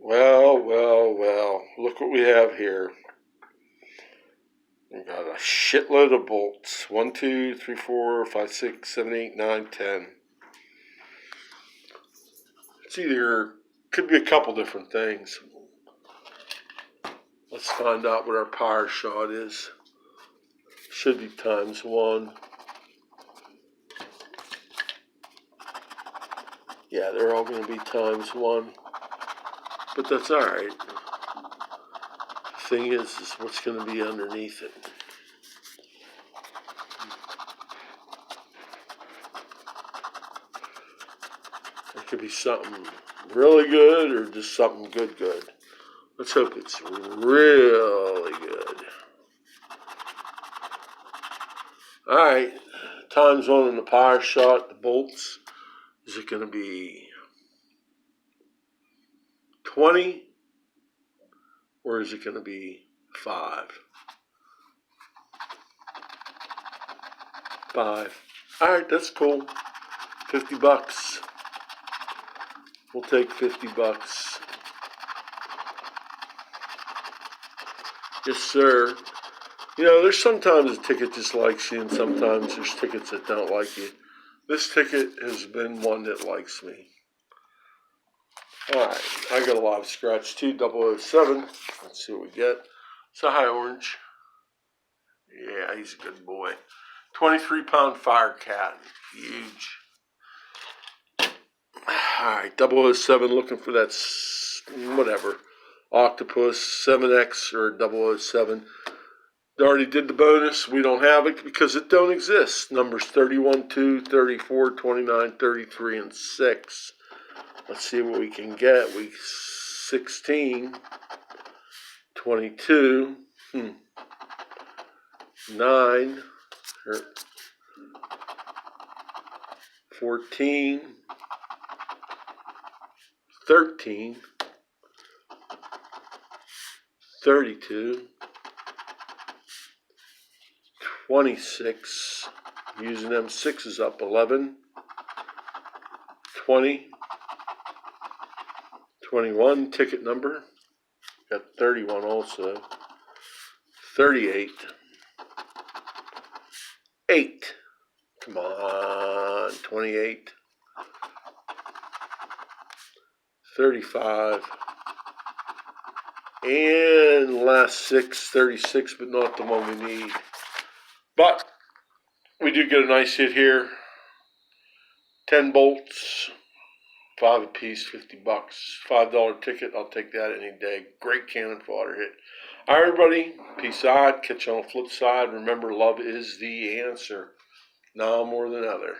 Well, look what we have here. We got a shitload of bolts. 1, 2, 3, 4, 5, 6, 7, 8, 9, 10. It's either, could be a couple different things. Let's find out what our power shot is. Should be ×1. Yeah, they're all going to be ×1. But that's alright. The thing is what's going to be underneath it. It could be something really good or just something good. Let's hope it's really good. Alright, ×1 in the power shot, the bolts. Is it going to be 20 or is it going to be 5? 5. Alright, that's cool. $50. We'll take $50. Yes, sir. You know, there's sometimes a ticket just likes you, and sometimes there's tickets that don't like you. This ticket has been one that likes me. Alright, I got a live scratch too, 007. Let's see what we get. So, hi, Orange. Yeah, he's a good boy. 23-pound Firecat. Huge. Alright, 007 looking for that, whatever, Octopus 7X or 007. They already did the bonus. We don't have it because it don't exist. Numbers 31, 2, 34, 29, 33, and 6. Let's see what we can get. Week 16, 22, 9, 14, 13, 32, 26, using them 6s up, 11, 20, 21, ticket number, got 31 also, 38, 8, come on, 28, 35, and last 6, 36, but not the one we need. But we do get a nice hit here. 10 bolts, 5 apiece, $50. $5 ticket, I'll take that any day. Great cannon fodder hit. All right, everybody, peace out. Catch you on the flip side. Remember, love is the answer. Now more than ever.